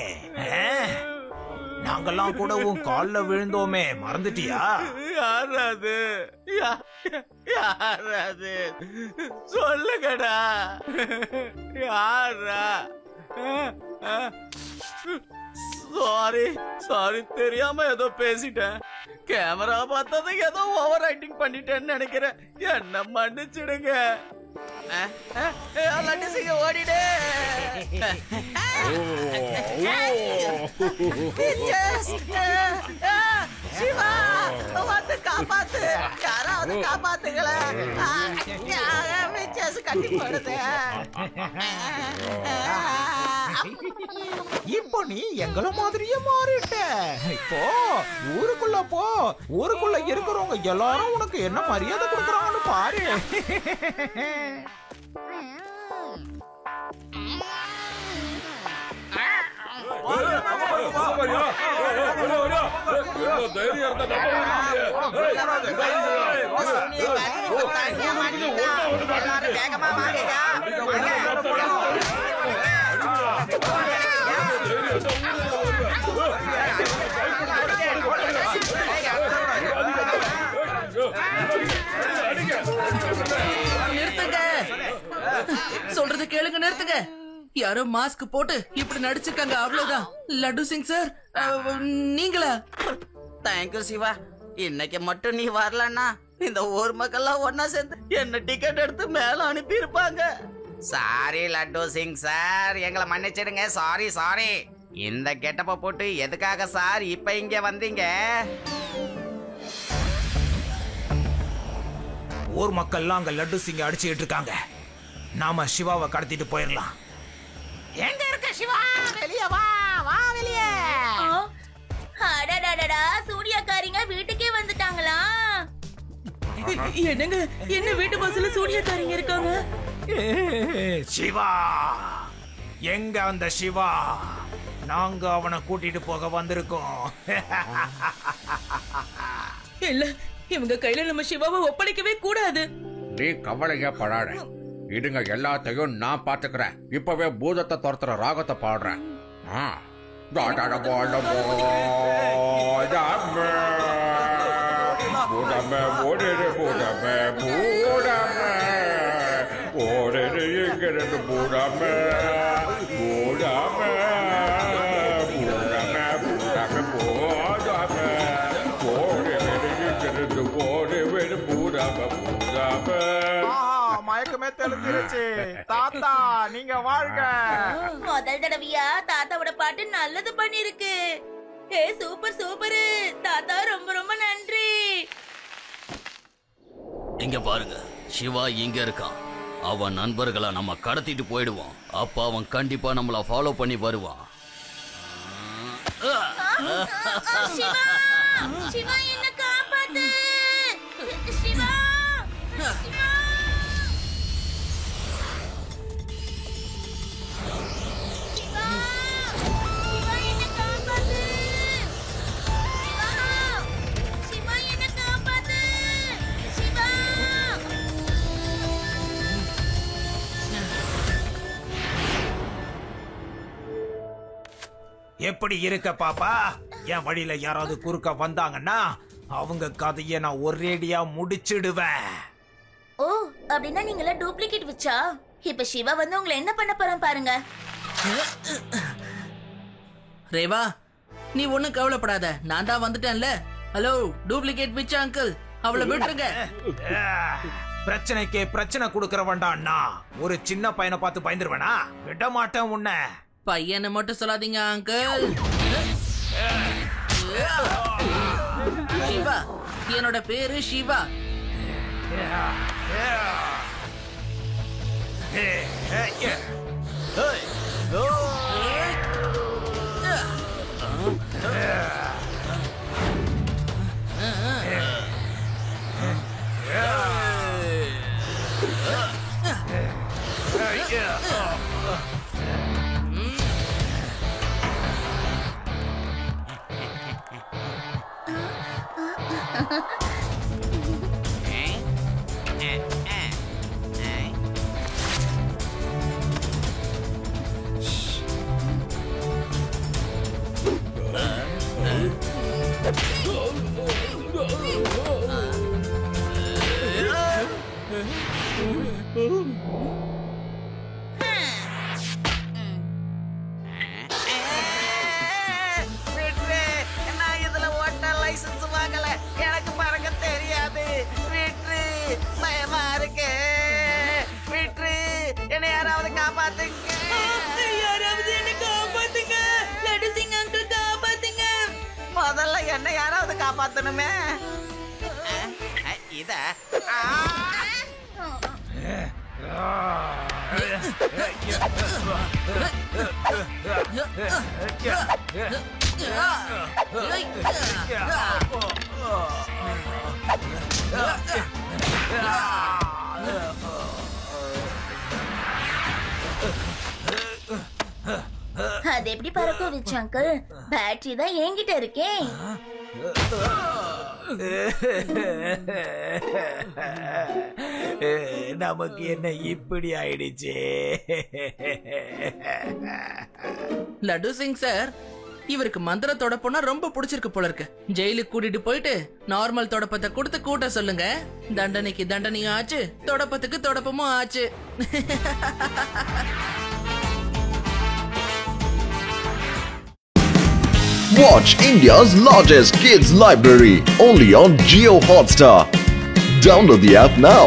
B: நாங்கெல்லாம் கூட உன் கால்ல விழுந்தோமே, மறந்துட்டியா?
E: யாராது யாராது சொல்லுங்கடா, யாரா? சாரி தெரியாம ஏதோ பேசிட்டேன். கேமரா பார்த்தது ஏதோ ஓவர் ஆக்டிங் பண்ணிட்டேன்னு நினைக்கிறேன். என்ன மன்னிச்சிடுங்க. ஓடிடு. சிவா வந்து காப்பாத்து, யாராவது காப்பாத்துங்கள. கட்டி போடுது.
B: இப்போ நீ எங்கள மாதிரியே மாறிட்ட. இப்போ ஊருக்குள்ள போ, ஊருக்குள்ள இருக்கிறவங்க எல்லாரும் உனக்கு என்ன மரியாதை கொடுக்கறாங்கன்னு பாரு.
F: நிறுத்துங்க, சொல்றது கேளுங்க, நிறுத்துங்க. யாரோ மாஸ்க் போட்டு இப்படி நடிச்சிருக்காங்க, அவ்வளவுதான். லட்டு சிங் சார், நீங்களா?
E: தேங்க்யூ சிவா. இன்னைக்கு மட்டும் நீ வரலன்னா இந்த ஊர் மக்கள்லாம் ஒன்னா சேர்ந்து என்ன டிக்கெட் எடுத்து மேல அனுப்பி இருப்பாங்க. சாரி லட்டு சிங் சார், எங்களை மன்னிச்சிடுங்க. சாரி. இந்த கெட்டப்ப போட்டு எதுக்காக சார் இப்ப இங்க வந்தீங்க?
B: ஊர் மக்கள்லாம் அங்க லட்டு சிங்க அடிச்சுட்டு இருக்காங்க. நாம சிவாவை கடத்திட்டு போயிடலாம்.
E: எங்க இருக்க சிவா? வெளியே வா வெளியே.
C: அடடடடா, சூர்யாக்காரிங்க வீட்டுக்கே வந்துட்டாங்களா?
I: என்னங்க, என்ன வீட்டு வாசல்ல சூர்யாக்காரிங்க இருக்காங்க?
B: சிவா எங்க? அந்த சிவா, நாங்க அவனை கூட்டிட்டு போக வந்திருக்கோம்.
I: இல்ல, இவங்க கையில நம்ம சிவாவை ஒப்படைக்கவே கூடாது.
D: நீ கவலையா படாத, இதுங்க எல்லாத்தையும் நான் பாத்துக்கிறேன். இப்பவே பூதத்தை துரத்துற ராகத்தை பாடுறேன். போடாம போடாம ஓடரு போடாம போடாம ஓடரு எங்கிறது போடாம போடாம போடாம போடாம போடாம ஓடரு எங்கிறது ஓடரு போடாம போடாம.
E: மயக்கமே தெளிஞ்சிருச்சு. தாத்தா நீங்க வாழ்க.
C: முதல் தடவையா தாத்தாவோட பாட்டு நல்லது பண்ணிருக்கு. ஏ சூப்பர் சூப்பர் தாத்தா, ரொம்ப ரொம்ப நன்றி.
G: இங்க பாருங்க, சிவா இங்க இருக்கான். அவன் நண்பர்களை நம்ம கடத்திட்டு போயிடுவான். அப்ப அவன் கண்டிப்பா நம்மள ஃபாலோ பண்ணி வருவான்.
C: சிவா, சிவா என்ன காப்பாத்து. சிவா, சிவா.
B: எப்படி இருக்க பாப்பா? என் வழியில யாராவது குறுக்க வந்தாங்கன்னா அவங்க கதையை நான் ஒரேடியா முடிச்சிடுவேன்.
C: ஓ, அப்படின்னா நீங்களா டூப்ளிகேட் விச்சா? இப்ப சிவா வந்து உங்களை என்ன பண்ண போறான் பாருங்க.
F: ரேவா, நீ ஒண்ணும் கவலைப்படாத, நான் தான் வந்துட்டேன்ல. ஹலோ டூப்ளிகேட் விச் அங்கிள், அவளை விட்டுருங்க.
B: பிரச்சனைக்கு பிரச்சனை கொடுக்கறவன்டா. ஒரு சின்ன பையனை பார்த்து பயந்துருவேனா? விட மாட்டேன் உன்னை.
F: பையனை மட்டும் சொல்லாதீங்க அங்கிள். சிவா, என்னோட பேரு சிவா.
E: முதல்ல என்ன யாராவது காப்பாத்தணுமே. இத
C: அது எப்படி பறக்கும் விச் அங்கிள்? பேட்டரி தான் என்கிட்ட இருக்கே.
B: நமக்கு என்ன இப்படி ஆயிடுச்சு?
F: லட்டு சிங் சார், இவருக்கு மந்திர தொடப்பம்னா ரொம்ப பிடிச்சிருக்கு போல இருக்கு. ஜெயிலுக்கு கூட்டிட்டு போயிட்டு நார்மல் தொடப்பத்தை கொடுத்து கூட்ட சொல்லுங்க. தண்டனைக்கு தண்டனையும் ஆச்சு, தொடப்பத்துக்கு தொடப்பமும் ஆச்சு.
A: Watch India's largest kids library only on Jio Hotstar. Download the app now.